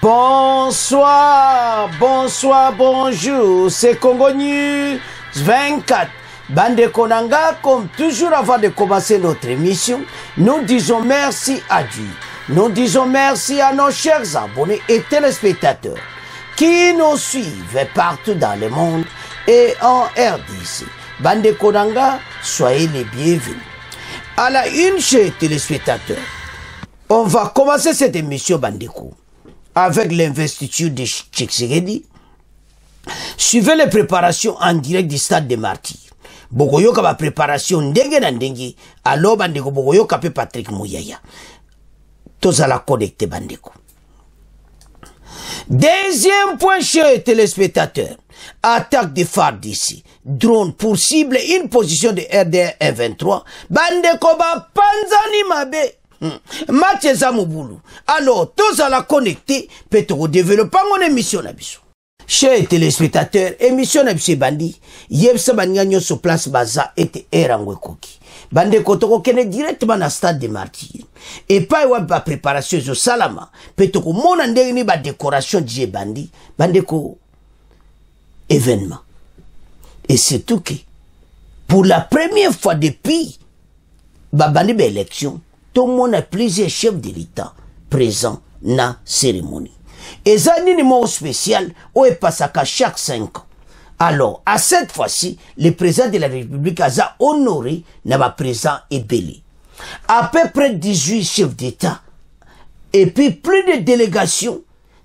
Bonsoir, bonsoir, bonjour, c'est Congo News 24. Bande Konanga, comme toujours avant de commencer notre émission, nous disons merci à Dieu. Nous disons merci à nos chers abonnés et téléspectateurs qui nous suivent partout dans le monde et en RDC. Bande Konanga, soyez les bienvenus. À la une, chers téléspectateurs, on va commencer cette émission Bandeko avec l'investiture de Tshisekedi. Suivez les préparations en direct du stade des Martyrs. Bogoyoka ba préparation ndenge na ndenge. Alors Bandeko Bogoyoka pe Patrick Mouyaya. Tous à la connecter Bandeko. Deuxième point, chers téléspectateurs. Attaque de phare d'ici. Drone pour cible une position de RDR 23. Bandeko ba panzani mabe. Match Zamouboulou. Alors, tous à la connecter, peut-être développer mon émission Nabiso. Chers téléspectateurs, émission Nabiso Bandi, Yebsa Banyanyo sur place Baza était Erangwekoki. Bande Kotoko kene directement dans le stade des Martyrs. Et pas la préparation de Salama. Peut-être que mon andéni ba décoration de Bandi. Bande ko événement. Et c'est tout que, pour la première fois depuis, Bandi ba élection, tout le monde a plusieurs chefs de l'État présents dans la cérémonie. Et ça, c'est un numéro spécial où il passe à chaque 5 ans. Alors, à cette fois-ci, le président de la République a honoré le président Ebele. À peu près 18 chefs d'État. Et puis plus de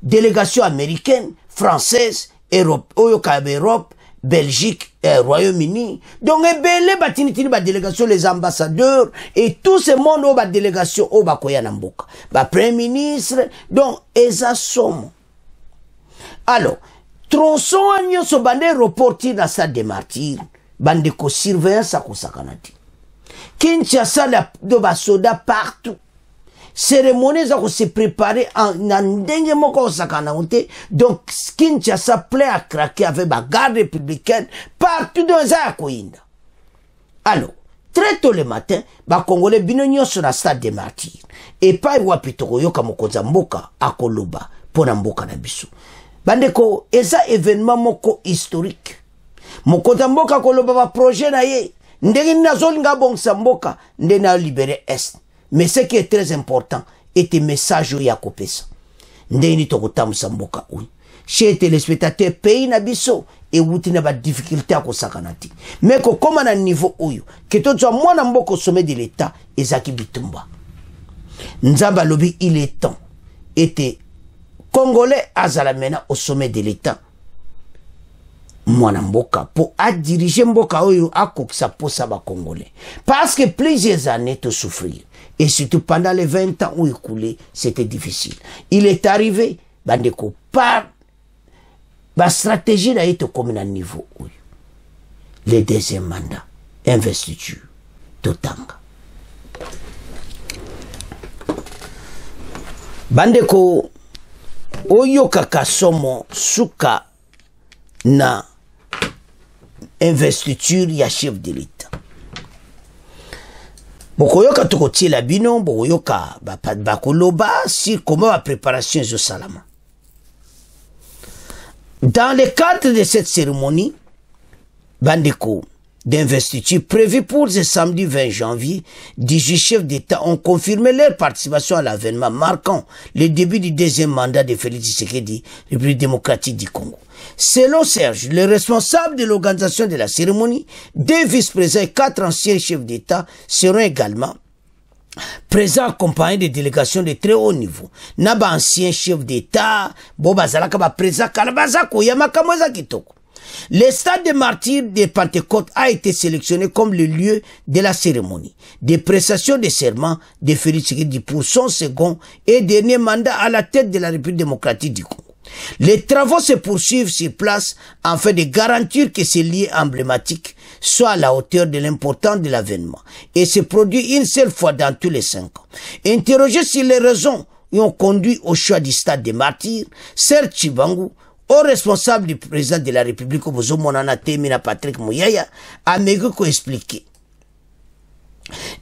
délégations américaines, françaises, Europe, Belgique, Royaume-Uni. Donc, Ebele batinitini ba délégation, les ambassadeurs, et tout ce monde au ba délégation au ba koya namboka. Ba premier ministre, donc, eza somo. Alors, tronçon agnon so bande reporter dans sa des Martyrs, bande ko surveillance à kosakanati. Kinshasa de ba soda partout. Cérémonie za ko se préparer en ndenge moko osakana onte. Donc Kinshasa plaît à craquer avec la garde républicaine partout dans za koinda. Alors, très tôt le matin, ba Congolais binonyo sur la stade des Martyrs. Et pas wapitoko yoka mokoza mboka akoloba pona mboka na biso. Bandeko, eza événement moko historique. Mokoza mboka koloba ba projet na ye. Ndenge na zone nga bongsa mboka ndenge na libérer est. Mais ce qui est très important est le message ya kopesa. Ndeni tokotamu samboka oui. Chez téléspectateurs pays na biso et wuti na ba difficulté à kosakanati. Mais ko koma na niveau oyo que to twa mwana mboko sommet de l'état ezaki bitumba. Nzamba lobi il est temps était congolais azalamena au sommet de l'état. Mwana mboka pour à diriger mboka oyo akokisa posa ba congolais. Parce que plusieurs années te souffrir. Et surtout pendant les 20 ans où il coulait, c'était difficile. Il est arrivé, bandeko, par la stratégie n'a été comme un niveau où le deuxième mandat, investiture, Totanga. Bandeko, oyo kakasomo suka na investiture ya chef de l'État. Bokoyoka tokoti la bino, bokoyoka bakoloba si comment la préparation de Salama. Dans le cadre de cette cérémonie, bandeko d'investiture prévue pour ce samedi 20 janvier, 18 chefs d'État ont confirmé leur participation à l'avènement marquant le début du deuxième mandat de Félix Tshisekedi, République démocratique du Congo. Selon Serge, le responsable de l'organisation de la cérémonie, 2 vice-présidents et 4 anciens chefs d'État seront également présents accompagnés de délégations de très haut niveau. Naba ancien chef d'État, Boba Zalaka ba présent Kalabazako, Yamakamweza Kitoko. Le stade des Martyrs de Pentecôte a été sélectionné comme le lieu de la cérémonie des prestations de serment de Félix Tshisekedi pour son second et dernier mandat à la tête de la République démocratique du Congo. Les travaux se poursuivent sur place afin de garantir que ces lieux emblématiques soient à la hauteur de l'importance de l'avènement et se produit une seule fois dans tous les 5 ans. Interrogé sur les raisons qui ont conduit au choix du stade des Martyrs, Serge Chibangu, au responsable du président de la République, Monana Temina Patrick Mouyaya, a expliqué.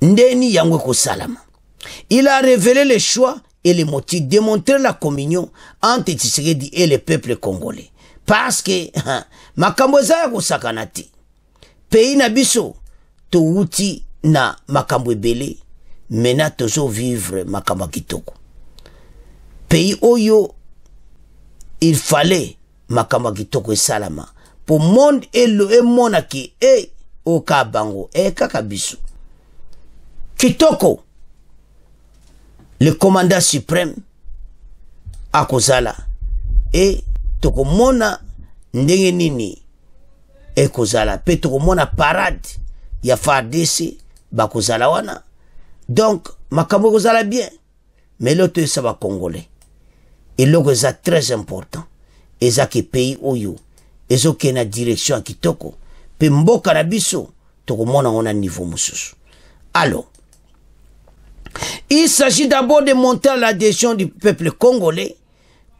Ndeni Yangweko Salama. Il a révélé le choix et les motifs, démontrer la communion entre Tshisekedi et le peuple congolais. Parce que, makambo za kusakanati, pays na biso, to uti na makambo ebele, mena tozo vivre makambo kitoko. Pays oyo, il fallait makambo kitoko et salama. Pour monde et le mona ki, oka bango, kaka biso. Kitoko, le commandant suprême, akozala, et tokomona ndenge nini, kozala, pe tokomona parade, ya FARDC, bakozala wana. Donc, makambo kozala bien, mais l'autre ça va congolais. Et l'autre c'est très important. Et ça qui pays oyo, et ça qui est na direction à kitoko, pe mboka na biso, tokomona on a niveau mususu. Alors, il s'agit d'abord de monter l'adhésion du peuple congolais,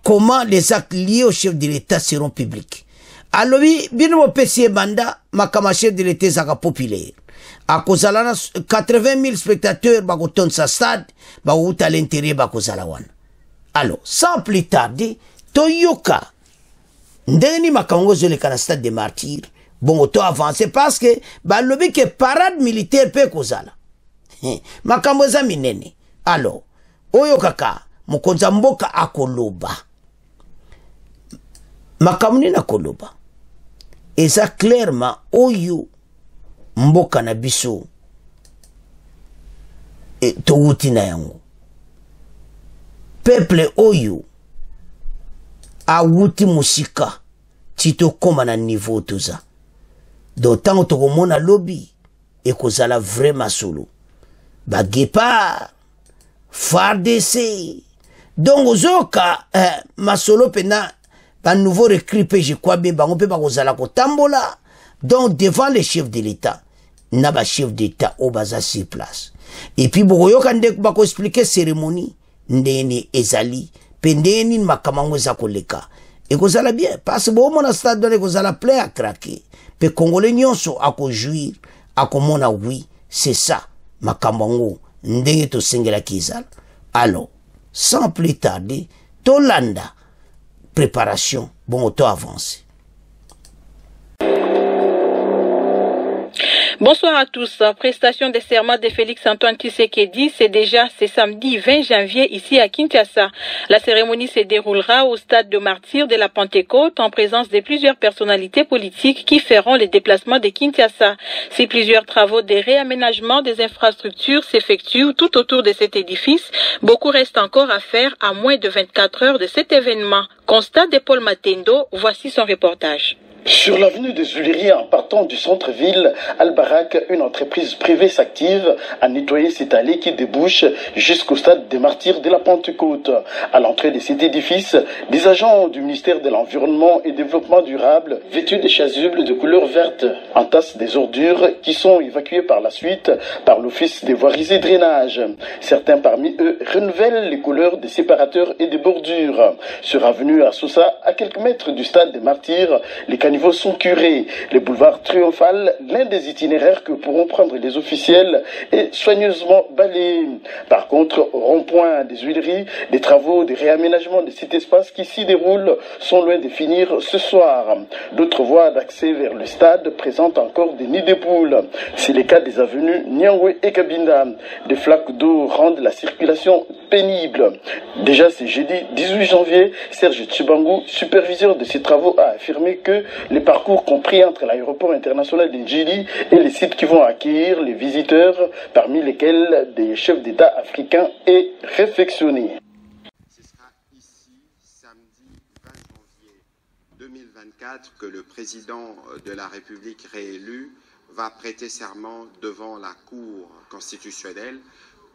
comment les actes liés au chef de l'État seront publics. Alors, bino pesier banda, makama chef de l'État sera populaire. A kozala 80 000 spectateurs, bakoton sa stade, bakouta à l'intérieur bakozala wana. Alors, sans plus tarder, Toyoka, ndeni makango zoleka na stade des martyrs, bon, auto avancé parce que, balobi que parade militaire pe kozala. Makambo za minene. Alors, oyo kaka, mokonza mboka akoloba. Makambo nina koloba. Eza clairement, oyo mboka na biso touti na yango. Peuple oyo awuti musika tito koma na niveau toza. D'autant tokomona lobby ekozala vraiment solo. Bagepa FARDC. Donc ozoka masolo pena ba nouveau recrue pe je crois bien bango pe bakozala ko tambola. Donc devant les chefs de l'État, na ba chef d'État au baza sur place. Et puis bokoyoka nde bako expliquer cérémonie ndeni ezali pe ndeni makamango za koleka. Et kozala bien parce que bon mon stade donné kozala plein à craquer. Pe congolais nyonso ako jouir, ako mona oui, c'est ça. Makambango ndenge to sengela kizala. Alors, sans plus tarder, Tolanda préparation bon auto avancé. Bonsoir à tous. Prestation des serments de Félix-Antoine Tshisekedi, c'est samedi 20 janvier ici à Kinshasa. La cérémonie se déroulera au stade de martyrs de la Pentecôte en présence de plusieurs personnalités politiques qui feront les déplacements de Kinshasa. Si plusieurs travaux de réaménagement des infrastructures s'effectuent tout autour de cet édifice, beaucoup reste encore à faire à moins de 24 heures de cet événement. Constat de Paul Matendo, voici son reportage. Sur l'avenue des Tuileries, en partant du centre-ville, Al-Barak, une entreprise privée s'active à nettoyer cette allée qui débouche jusqu'au stade des martyrs de la Pentecôte. À l'entrée de cet édifice, des agents du ministère de l'Environnement et Développement durable, vêtus de chasubles de couleur verte, entassent des ordures qui sont évacuées par la suite par l'Office des voiries et drainage. Certains parmi eux renouvellent les couleurs des séparateurs et des bordures. Sur avenue à Sousa, à quelques mètres du stade des martyrs, les caniveaux sont curés. Le boulevard Triomphal, l'un des itinéraires que pourront prendre les officiels, est soigneusement balayé. Par contre, au rond-point des Tuileries, des travaux de réaménagement de cet espace qui s'y déroulent sont loin de finir ce soir. D'autres voies d'accès vers le stade présentent encore des nids de poules. C'est le cas des avenues Nyangwe et Kabinda. Des flaques d'eau rendent la circulation pénible. Déjà ce jeudi 18 janvier, Serge Tchibangu, superviseur de ces travaux, a affirmé que les parcours compris entre l'aéroport international d'Indjili et les sites qui vont accueillir les visiteurs, parmi lesquels des chefs d'État africains, est réfectionné. Ce sera ici, samedi 20 janvier 2024, que le président de la République réélu va prêter serment devant la Cour constitutionnelle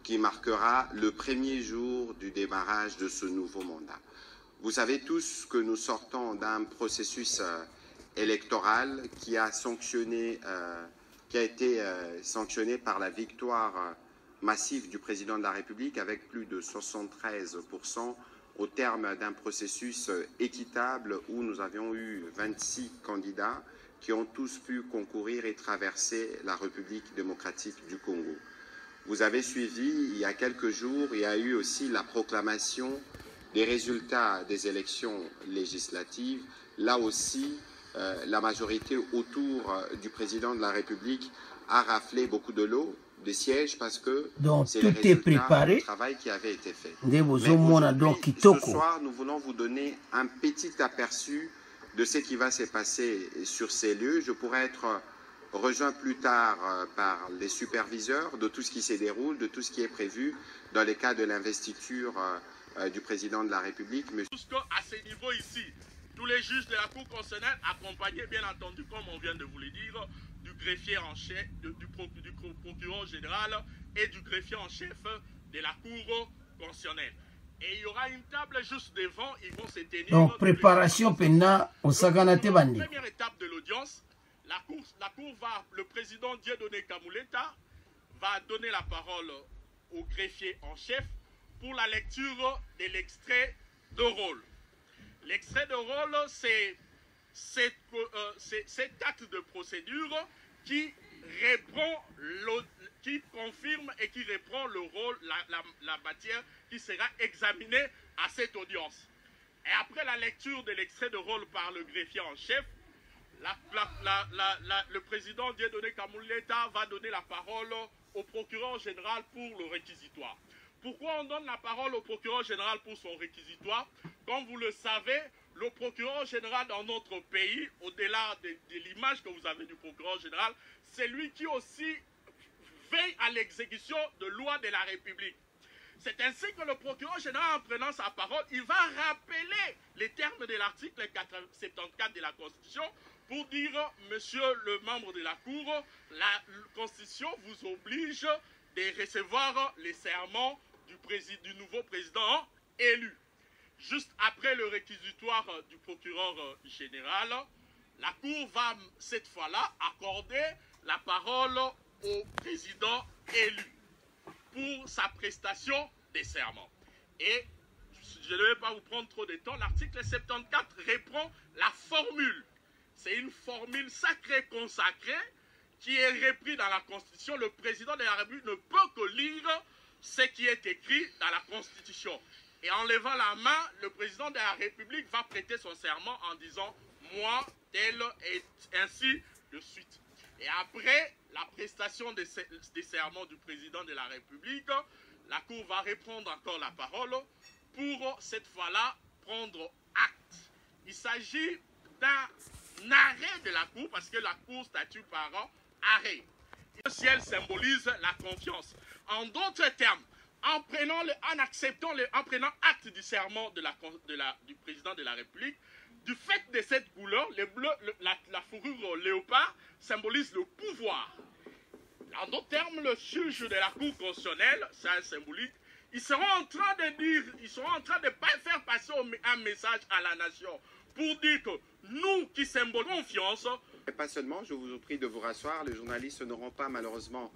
qui marquera le premier jour du démarrage de ce nouveau mandat. Vous savez tous que nous sortons d'un processus électoral qui a été sanctionné par la victoire massive du président de la République avec plus de 73% au terme d'un processus équitable où nous avions eu 26 candidats qui ont tous pu concourir et traverser la République démocratique du Congo. Vous avez suivi, il y a quelques jours, il y a eu aussi la proclamation des résultats des élections législatives. Là aussi, la majorité autour du président de la République a raflé beaucoup de lots, des sièges, parce que c'est le résultat du travail qui avait été fait. Mais ce soir, nous voulons vous donner un petit aperçu de ce qui va se passer sur ces lieux. Je pourrais être rejoint plus tard par les superviseurs de tout ce qui se déroule, de tout ce qui est prévu dans le cas de l'investiture du président de la République. À ce niveau ici, tous les juges de la Cour constitutionnelle, accompagnés bien entendu, comme on vient de vous le dire, du greffier en chef, du procureur général et du greffier en chef de la Cour constitutionnelle. Et il y aura une table juste devant, ils vont se tenir. Donc, préparation pendant au Saganate Bandi. Première étape de l'audience, la cour va, le président Dieudonné Kamuleta va donner la parole au greffier en chef pour la lecture de l'extrait de rôle. L'extrait de rôle, c'est cet acte de procédure qui confirme et qui reprend le rôle, la matière qui sera examinée à cette audience. Et après la lecture de l'extrait de rôle par le greffier en chef, le président Dieudonné Kamuleta va donner la parole au procureur général pour le réquisitoire. Pourquoi on donne la parole au procureur général pour son réquisitoire? Comme vous le savez, le procureur général dans notre pays, au-delà de l'image que vous avez du procureur général, c'est lui qui aussi veille à l'exécution de lois de la République. C'est ainsi que le procureur général, en prenant sa parole, il va rappeler les termes de l'article 74 de la Constitution pour dire, monsieur le membre de la Cour, la Constitution vous oblige de recevoir les serments du nouveau président élu. Juste après le réquisitoire du procureur général, la Cour va cette fois-là accorder la parole au président élu pour sa prestation des serments. Et je ne vais pas vous prendre trop de temps, l'article 74 reprend la formule. C'est une formule sacrée consacrée qui est reprise dans la Constitution. Le président de la République ne peut que lire ce qui est écrit dans la Constitution. Et en levant la main, le président de la République va prêter son serment en disant « moi, tel et ainsi de suite ». Et après la prestation des serments du président de la République, la Cour va reprendre encore la parole pour cette fois-là prendre acte. Il s'agit d'un arrêt de la Cour parce que la Cour statue par arrêt. Le ciel symbolise la confiance. En d'autres termes, en prenant acte du serment du président de la République, du fait de cette couleur, la fourrure léopard symbolise le pouvoir. En d'autres termes, le juge de la Cour constitutionnelle, c'est un symbolique, ils seront en train de pas faire passer un message à la nation pour dire que nous qui symbolisons confiance. Et pas seulement, je vous prie de vous rasseoir, les journalistes n'auront pas malheureusement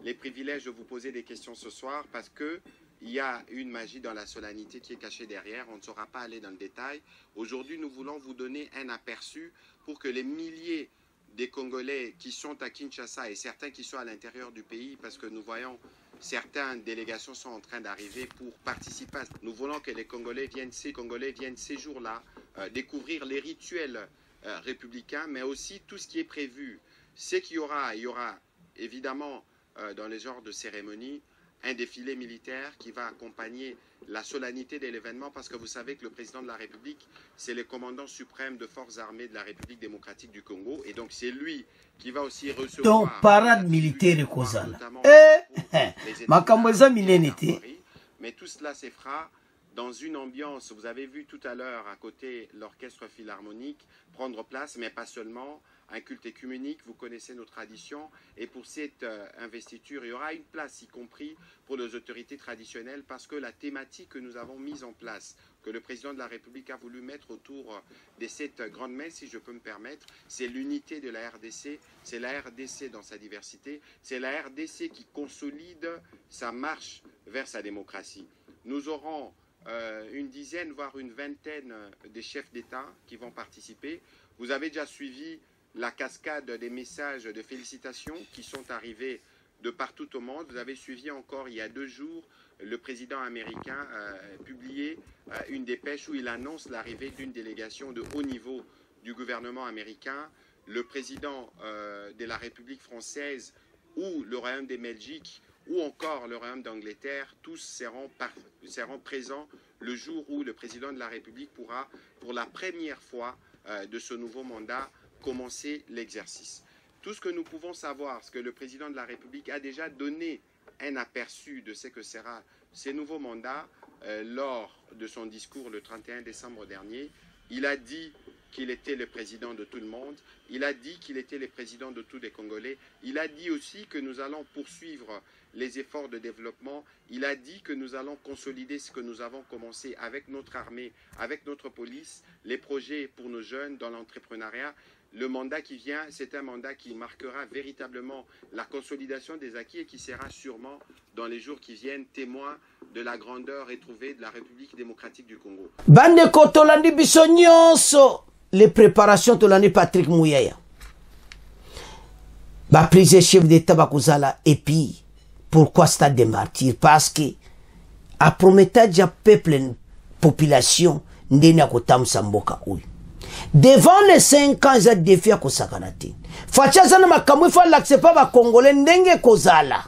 les privilèges de vous poser des questions ce soir parce que il y a une magie dans la solennité qui est cachée derrière. On ne saura pas aller dans le détail. Aujourd'hui, nous voulons vous donner un aperçu pour que les milliers des Congolais qui sont à Kinshasa et certains qui sont à l'intérieur du pays, parce que nous voyons certaines délégations sont en train d'arriver pour participer. Nous voulons que les Congolais viennent ces jours-là découvrir les rituels républicains, mais aussi tout ce qui est prévu. C'est qu'il y aura évidemment dans les genres de cérémonie un défilé militaire qui va accompagner la solennité de l'événement parce que vous savez que le président de la République, c'est le commandant suprême de forces armées de la République démocratique du Congo et donc c'est lui qui va aussi recevoir... Donc, parade militaire Kozala. Mais tout cela se fera dans une ambiance, vous avez vu tout à l'heure à côté l'orchestre philharmonique prendre place, mais pas seulement, un culte écuménique, vous connaissez nos traditions, et pour cette investiture, il y aura une place, y compris pour les autorités traditionnelles, parce que la thématique que nous avons mise en place, que le président de la République a voulu mettre autour de cette grande messe, si je peux me permettre, c'est l'unité de la RDC, c'est la RDC dans sa diversité, c'est la RDC qui consolide sa marche vers sa démocratie. Nous aurons une dizaine, voire une vingtaine de chefs d'État qui vont participer. Vous avez déjà suivi la cascade des messages de félicitations qui sont arrivés de partout au monde. Vous avez suivi encore il y a 2 jours, le président américain a publié une dépêche où il annonce l'arrivée d'une délégation de haut niveau du gouvernement américain. Le président de la République française ou le Royaume de Belgique ou encore le Royaume d'Angleterre, tous seront présents le jour où le président de la République pourra, pour la première fois de ce nouveau mandat, commencer l'exercice. Tout ce que nous pouvons savoir, c'est que le président de la République a déjà donné un aperçu de ce que sera ce nouveau mandat lors de son discours le 31 décembre dernier. Il a dit qu'il était le président de tout le monde, il a dit qu'il était le président de tous les Congolais, il a dit aussi que nous allons poursuivre les efforts de développement, il a dit que nous allons consolider ce que nous avons commencé avec notre armée, avec notre police, les projets pour nos jeunes dans l'entrepreneuriat. Le mandat qui vient, c'est un mandat qui marquera véritablement la consolidation des acquis et qui sera sûrement, dans les jours qui viennent, témoin de la grandeur retrouvée de la République démocratique du Congo. Bande Kotolandi Bissonyonso, les préparations de l'année Patrick Mouyaya. Ba prise chef d'État Bakuzala et puis pourquoi stade des martyrs? Parce que à promettre déjà peuple population ndena kotam samboka ou. Devant les 5 ans, ils ont défi à Kosakanate. Fachazana makamou, il faut l'accepter par Congolais, ndenge kozala.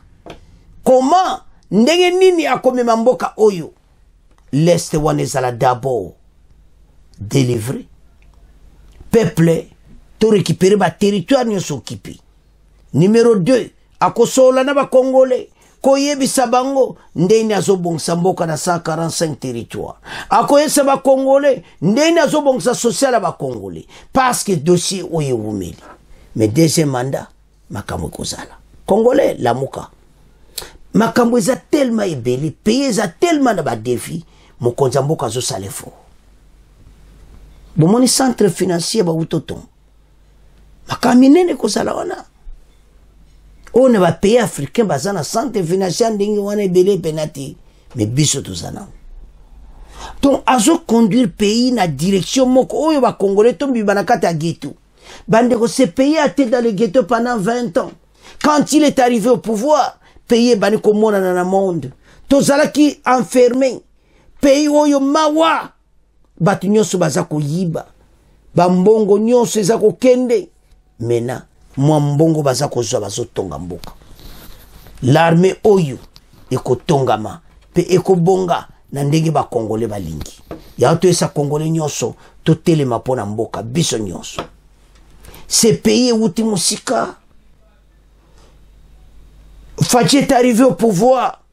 Comment? Ndenge nini akome mamboka oyo? L'Est wanezala d'abord délivré. Peuple, to récupérer ba territoire nyo s'occuper. Numéro 2, akosola na ba Congolais. Koyebi sabango ndeni azobongsa mboka na 145 territoires. Akoyesa ba Congolais ndeni azobongsa social ba Congolais parce que dossier oye wumeli. Mais deuxième mandat makambo kozala. Congolais la muka. Makambo eza tellement ebeli, pays eza tellement na ba défi, mokonza mboka zo salefo. Bomoni centre financier ba utoton. Makaminene kozala wana. On ne va payer africain bazana santé financière ndingi wana belé penati mais biso tozana. Donc azo conduire pays na direction moko oyo ba Congolais tombi banakata ghetto. Bande ko ce pays a été dans le ghetto pendant 20 ans. Quand il est arrivé au pouvoir, pays bani ko mona na monde. Tozala ki enfermé. Pays oyo mawa. Batu nyonso bazako yiba. Ba mbongo nyonso ezako kende. Mena mwambongo baza kozwa bazotonga mboka. L'armée oyo eko tongama pe eko bonga na ndenge ba Congolais balingi. Ya to esa Congolais nyonso to telema pona mboka biso nyonso. Ce pays outi musika. Fachi est arrivé au pouvoir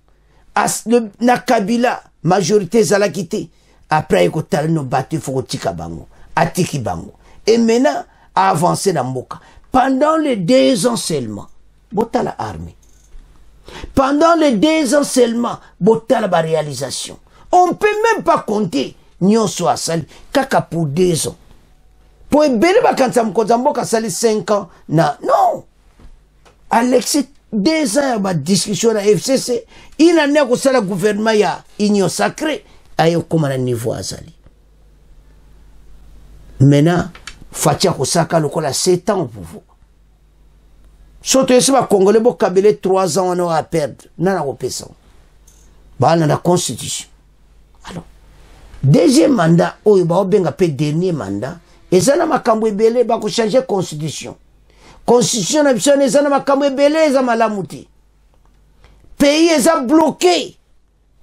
na Kabila majorité zala quitté. Après eko tala no battu faut tika bango, atiki bango. Et maintenant a avancé na mboka. Pendant les 2 ans seulement, bota la armée. Pendant les 2 ans seulement, bota la réalisation. On ne peut même pas compter nyonso asali kaka pour 2 ans. Pour ebele bakanza mkozamboka sali 5 ans na non. Alexis 2 ans ba discussion na FCC, il a né ko sala gouvernement ya union sacrée ayo koma na niveau azali. Maintenant Fatia Kosaka lokola 7 ans au pouvoir. Soto yesi ba Congolais bo kabele 3 ans on a à perdre. Nana kopesa. Ba na la constitution. Alors, deuxième mandat oyo ba obenga pe dernier mandat, ezana makambo ebele ba ko changer constitution. Constitution na biso ezana makambo ebele eza malamuti. Pays eza bloqué.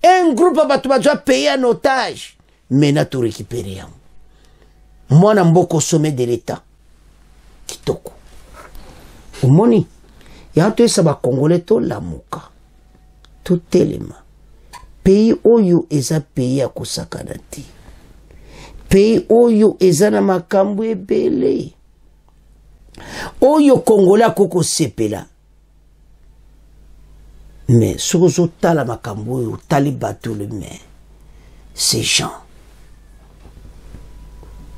Un groupe ba tuba payer en otage. Mena to récupérer. Moi, je suis au sommet de l'État. Kitoko. Umoni. Ya to esa ba Congolais to la muka. To telema. Pays oyo eza pays ya kosakana te. Pays oyo eza na makambo ebele. Oyo Congolais akoko sepela. Mais sozo tala makambo oyo tali bato le mais. Ces gens.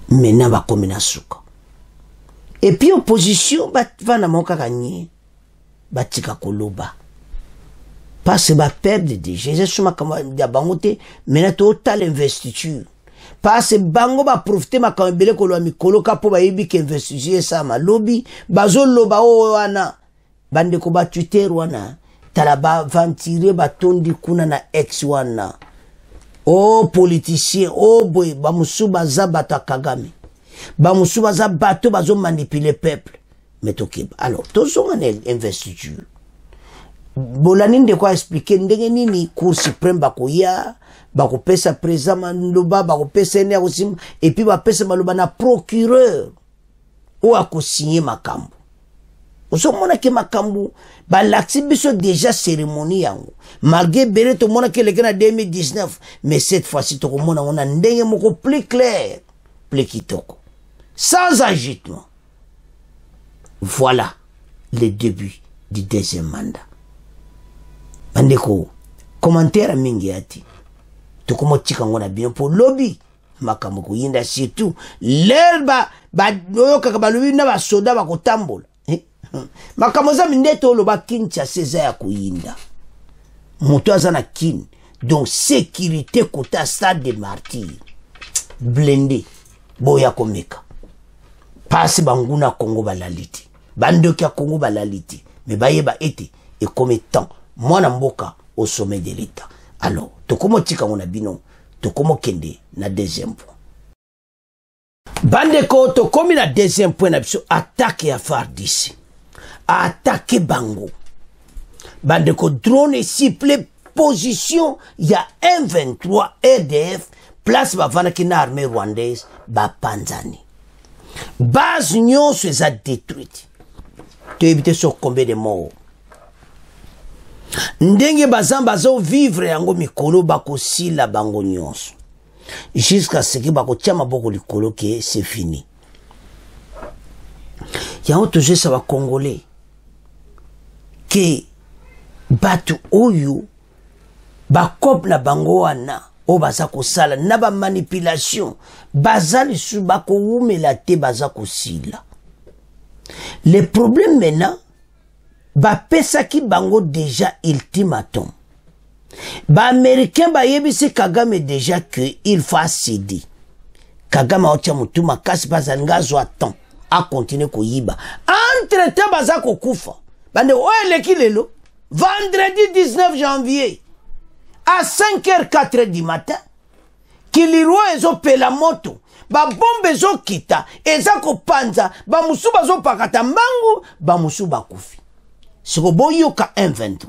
Maintenant va comme na suka. Et puis opposition va na moka gagner batika koloba parce ba perdre déjà je suis ma ya bangote maintenant total investiture parce bango ba profiter ma kambele ko lo mikolo kapo ba yebi ke investiture ça ma lobby bazo loba o wana bande ko ba Twitter wana tala ba ventire ba tondi kuna na ex wana oh politicien oh boy ba musuba za bato Kagame ba musuba za bato bazo manipuler peuple mais tokiba alors tozonga na investiture bolani nde kwa expliquer ndenge nini cour suprême bakoya bakopesa président maloba bakopesa ene akosimba et puis bapesa maloba na procureur ou akosigner makambo osomona ke makambo balaksi biso déjà cérémonie yango malgré bere to mona ke lekena 2019 mais cette fois-ci to komona ona ndenge moko plus clair plus kitoko sans agitement. Voilà le début du deuxième mandat. Bandeko commentaire mingi ati to komo tika ngona bien pour lobby makambo ko yinda surtout l'herba ba yoka ba lobby na ba soda ba kotambola makambo za mindeto lo ba kincha seza ya kuyinda moto azana kin donc sécurité kota stade de martyr blindé boya komeka passe banguna Congo balaliti bandoki ya Congo balaliti mais bayeba ete et comme temps mwana mboka au sommet de l'État. Alors tokomo tika ngona bino tokomo kende na deuxième point bandeko tokomi na deuxième point na biso attaque ya FARDC attaquer bango bandeko drone ciblé position ya M23 RDF place bavana ki na armée rwandaise ba Panzani base nyonso eza détruite to éviter sur combien de morts ndenge bazamba zo vivre yango mikolo bakosila bango nyonso jusqu'à ce que bakotia maboko likolo ke c'est fini yango toujours ça va congolais ke batu oyo bakop na bango wana o baza kosala na ba manipulation baza lisu bakowumela te baza kosila. Le problème maintenant ba pesa ki bango déjà ultimatum ba américain ba yebisi Kagame déjà que il faut céder Kagame otia mutuma kasi bazalinga zo attend a continuer ko yiba entre temps baza ko kufa bande oeleki lelo vendredi 19 janvier à 5h04 du matin kiliro ezo pela moto ba bombe zo kita eza ko panza ba musuba zo pakata mbangu ba musuba kufi siko boyoka M23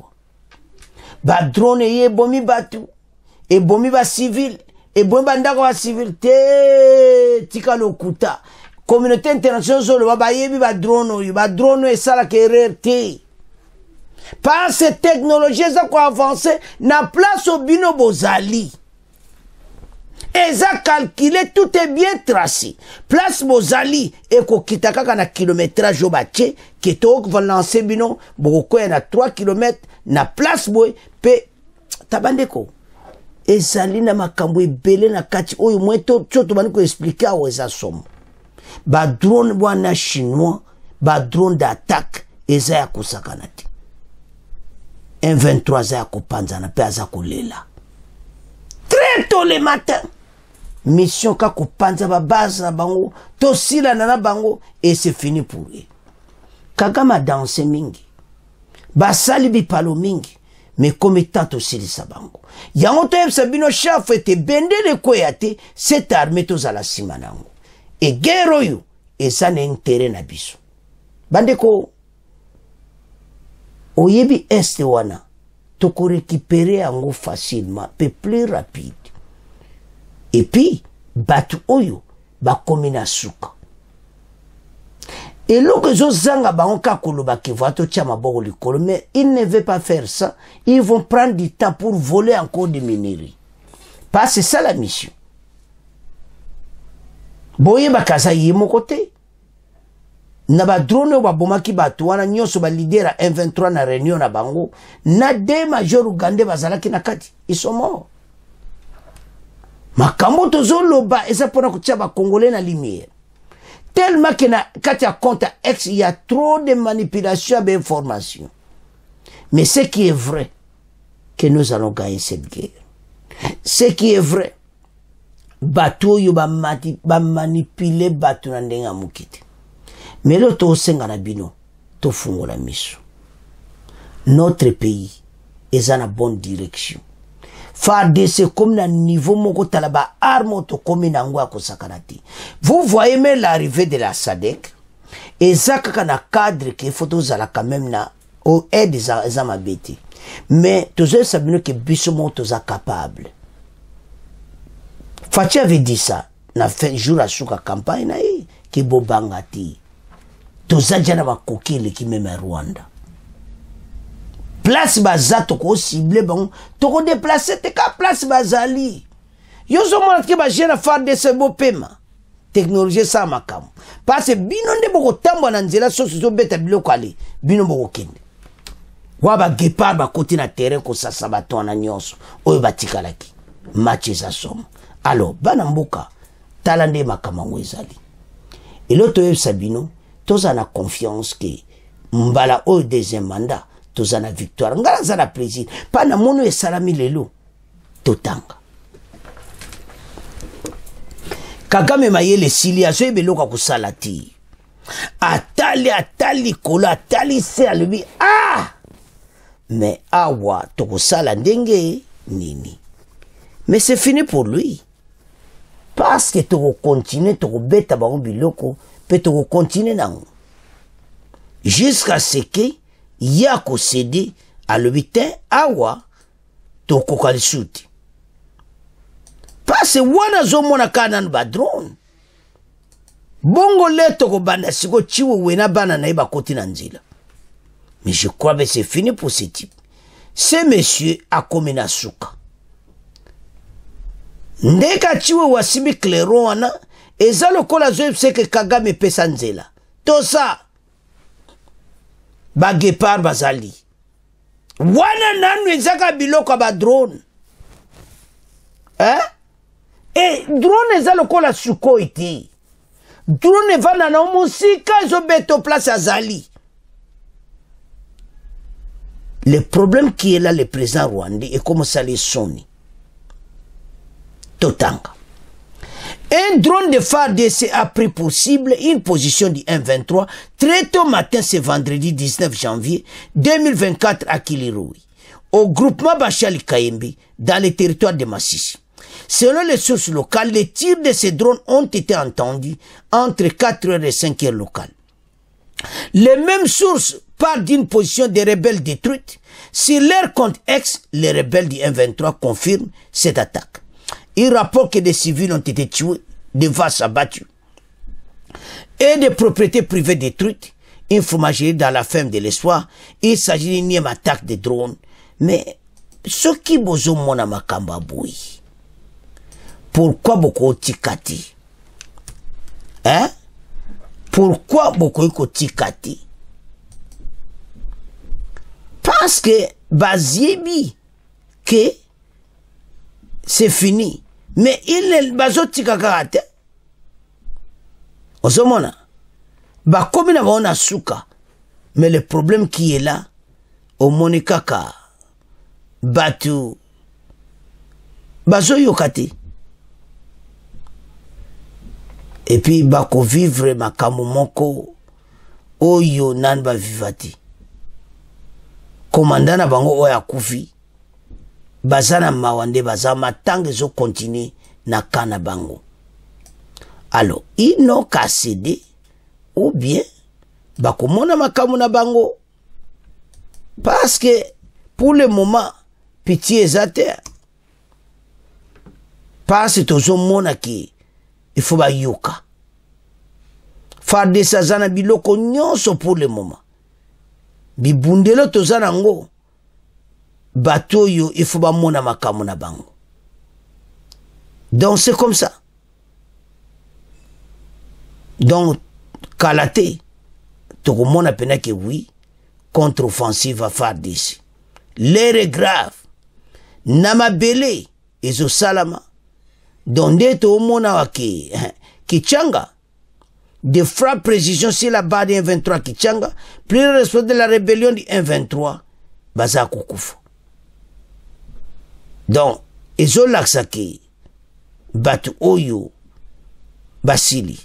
ba drone ye bomi batu e bomi ba civil e bomi ba ndako ba civil te tika lokuta communauté internationale zo ba yebi ba drone esala ke erreur par cette technologie ça ko avancer na place au bino bozali eza calculé, tout est bien tracé. Place Bozali et ko kitaka na kilométrage au bache qui tok va lancer bino boko na 3 km na place boy pe tabandeko. Ezali na makambo ebele na kati oyo mweto choto baniko expliquer o eza somo. Ba drone wana chinois, ba drone d'attaque eza ya kusakana te. M23 za ya kopanzana pe aza kolela. Très tôt le matin. Mission ka kopanza ba base na bango to sila na bango et c'est fini pour eux. Kagame danse mingi basali bipalo mingi mais comme tant aussi les sabango yango to sabino chef était bende le koyate cette armée to zala simanango et guerre yo et ça n'intérêt na biso bandeko oyebi este wana to ko récupérer ango facilement peu plus rapide. Et puis, batu oyo, ba komina suka. Et l'autre zanga ba onka koloba ki vato tchama boko likolo, mais ils ne veulent pas faire ça. Ils vont prendre du temps pour voler encore des minerais. Parce que c'est ça la mission. Boye ba kaza yemo côté. Na ba drone ba bomaki batu wana nyoso ba leader M23 na réunion na bango. Na de major Uganda bazalaki na kati. Ils sont morts. Makambo tozoloba eza pona kutia ba congolais na lumière tellement que na kati ya compte X il y a trop de manipulation d'informations. Mais ce qui est vrai que nous allons gagner cette guerre. Ce qui est vrai bato yo ba manipuler bato na ndenga mukite. Mais lo to senga na bino to fungola miso. notre pays est dans la bonne direction. FARDC comme na niveau moko talaba arme to comme nangwa ko sakanati. Vous voyez même l'arrivée de la SADC et ça kana cadre que photo zala quand même na au aide za mabeti. Mais tous eux savent que biso mo toza capable. Fachi avait dit ça na fait jour à suka campagne na ki bobangati. Toza jana ba kokile ki même Rwanda. Place baza toko ciblé bon toko déplacer te ka place bazali yo zo mona ki ba jena FARDC ce beau paiement technologie ça makam parce que bino nde boko tambwa na nzela soso zo beta biloko ali bino boko kende wa ba gepard ba côté na terrain ko sa sabato na nyonso oyo batikalaki match za somo alors bana mboka talande makama ngwezali eloto yo sabino toza na confiance que mbala au deuxième mandat toza na victoire ngala za na plaisir pa na mono esalami lelo totanga Kagame mayele sili azo ebeloka kusala ti atali kola atali se alubi mais awa tokosala ndenge nini mais c'est fini pour lui parce que toko continuer toko beta bango biloko pe toko continuer nango jusqu'à ce que yako cédé à l'habitant awa toko kalisuti parce wana zo mona kanan ba drone bongo le toko banda siko chiwo wena bana na iba koti na nzila mais je crois que c'est fini pour ce type ce monsieur a commis na suka ndeka chiwo wasibi klero wana eza lokola zo que Kagame pesa nzela to ça ba gepard bazali wana nanu ezaka biloko ba drone et drone eza lokola suko iti drone vana na musika zo beto place azali. Le problème qui est là, le président rwandais, est comme ça les sonne. Totanga. Un drone de FARDC a pris pour cible une position du M23 très tôt matin ce vendredi 19 janvier 2024 à Kiliroui, au groupement Bachali Kayembe, dans le territoire de Massissi. Selon les sources locales, les tirs de ces drones ont été entendus entre 4h et 5h locales. Les mêmes sources parlent d'une position des rebelles détruite. Sur leur compte X, les rebelles du M23 confirment cette attaque. Ils rapportent que des civils ont été tués, des vaches abattues et des propriétés privées détruites. Une fromagerie dans la ferme de l'espoir. Il s'agit d'une attaque de drones. Mais ce qui bozo mona makamba boui. Pourquoi beaucoup tikati? Hein? Pourquoi beaucoup tikati? Parce que Baziebi que c'est fini. Mais il est bazotika karate. Osomona. Ba komina baona suka. Mais le problème qui est là, au monikaka batu bazo yokati. Et puis bako vivre makamu moko oyo nan ba vivati. Commandant bango oya kufi bazana mawande bazama tangue zo continue na kana bango. Alors ils n'ont qu'à céder ou bien bako mona makamu na bango parce que pour le moment pitié ezate parce que tozo mona ki il faut ba yoka FARDC zana biloko nyonso pour le moment. Bibundelo tozana ngo bato yo il faut ba mona makamu na bango. Donc c'est comme ça. Donc kalate toko mona pena que oui contre-offensive à FARDC. L'air est grave. Namabele ezo salama. Donde to mona waki Kichanga de frappe précision sur la barre du M23 Kichanga, plus le respect de la rébellion du M23 baza kukufu. Donc ezo laksaki batu oyo basili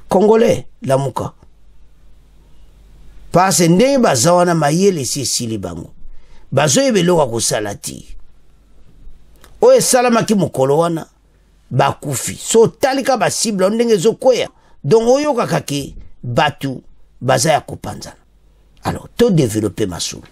Congolais la muka parce ndenge baza wana mayele esi esili bango bazoyeba eloko kosala ti oyo esalamaki mokolo wana bakufi so otalika basible ndenge ezokweya donc oyokaka ke batu baza ya kopanzana alors to développer masolo.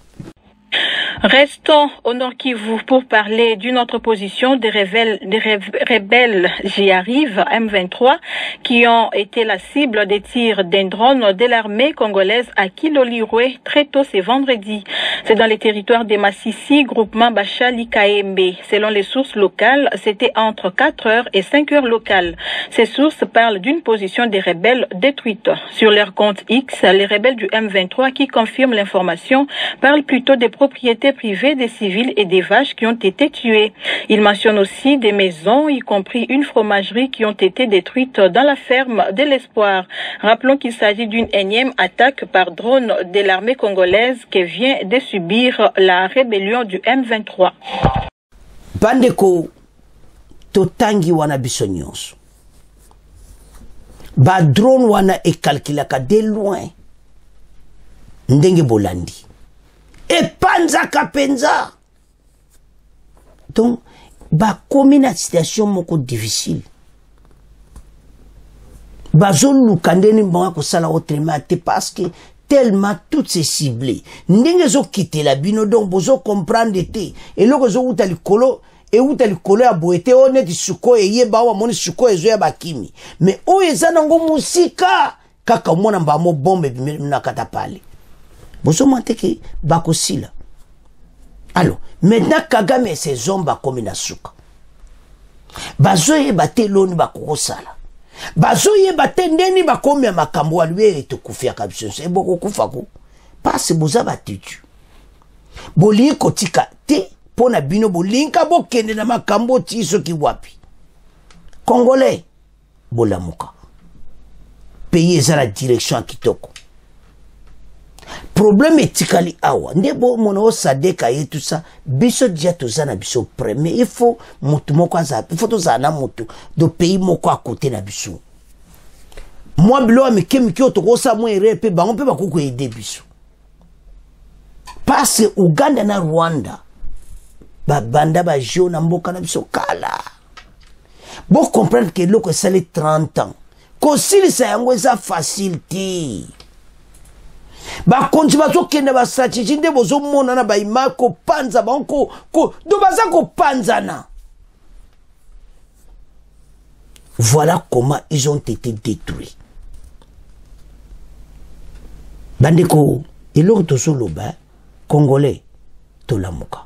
Restons au Nord Kivu pour parler d'une autre position des rebelles, j'y arrive, M23, qui ont été la cible des tirs d'un drone de l'armée congolaise à Kilolirwe très tôt ce vendredi. C'est dans les territoires des Massissi, groupement Bachali Kaembe. Selon les sources locales, c'était entre 4 heures et 5 heures locales. Ces sources parlent d'une position des rebelles détruite. Sur leur compte X, les rebelles du M23 qui confirment l'information parlent plutôt des propriétés privées des civils et des vaches qui ont été tuées. Ils mentionnent aussi des maisons, y compris une fromagerie, qui ont été détruites dans la ferme de l'Espoir. Rappelons qu'il s'agit d'une énième attaque par drone de l'armée congolaise qui vient de subir la rébellion du M23. Bandeko totangi wana biso nyonso. Ba drone wana ekalkilaka de loin. Ndenge bolandi. Et panzaka penza. Donc, ba komi na situation moko difficile. Bazo lukandeni mbanga kosala autrement te parce que tellement tout c'est ciblé. Ndenge zo quitter la bino donc bozo comprendre te. Et loko zo uta likolo et uta likolo ya boete honnête suko e yeba wa moni suko ezo ya bakimi. Mais o ezana ngo musika kaka mona mbamo bombe bimena kata pale. Bozo manteke bakosila. Alors, maintenant Kagame et ses hommes bakomi na suka. Bazo yeba te loni bakosala. Bazo yeba te ndeni bakomi ya makambo alwe etokufia kabisa. C'est beaucoup kufako. Parce boza batitu. Boli kotika te pona bino bolinka bokende na makambo ti soki wapi. Congolais bolamuka. Pays za la direction kitoko. Problème etikali awa ndebo mono sadeka yetu sa biso dia tozana biso premier il faut mutu moko aza il faut tozana mutu do pays moko à côté na biso moi bilo amekemi ki otokosa mo erepe bango pe bakoko aider biso parce Uganda na Rwanda ba banda ba jona mboka na biso kala bon comprendre que loko sale 30 ans ko silisa yango eza facilité. Ba konti bazo kende ba stratégie nde bozo mona na ba imako panza banko ko do baza ko panzana. Voilà comment ils ont été détruits. Bandeko eloko tosolo ba congolais tolamuka.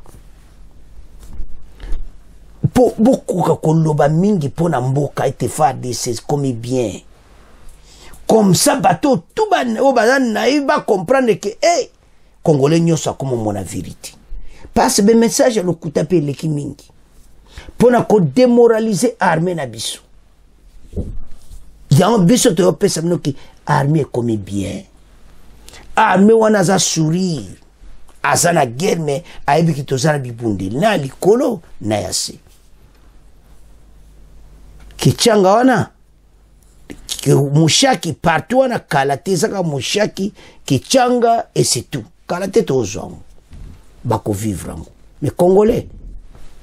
Po beaucoup ka koloba mingi pona mboka ete FARDC comme bien. Comme ça, bateau, tout va comprendre que, hey, Congolais n'y a comme mon vérité. Parce que le message à l'okutape l'équimingi. Pour nous démoraliser l'armée na biso. Il y a un biso te opé ça qui armée comme bien. Armée wana za sourire. Azana guerre mais aibi ki tozana bibundi na likolo na yase. Kichanga wana mushaki partout na kalate saka mushaki kichanga et c'est tout kalate tozong bako vivre ngo mais congolais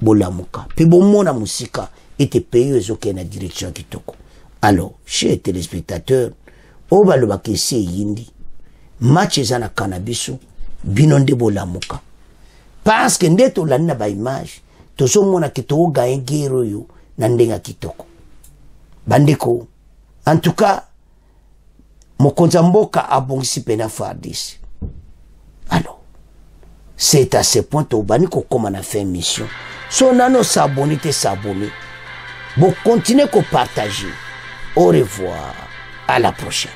bolamuka pe bomona musika ete pays ezoke na direction kitoko. Alors chez téléspectateurs o baloba ke se yindi match ezana cannabis bino nde bolamuka parce que ndeto lana ba image tozomona ke to ga ngero yo na ndenga kitoko bandeko. En tout cas, mokonza mboka abongisi pena FARDC. Alors, c'est à ce point où bani ko koma na fait mission. So nano s'abonner te s'abonner. Bon continuez ko partager. Au revoir. À la prochaine.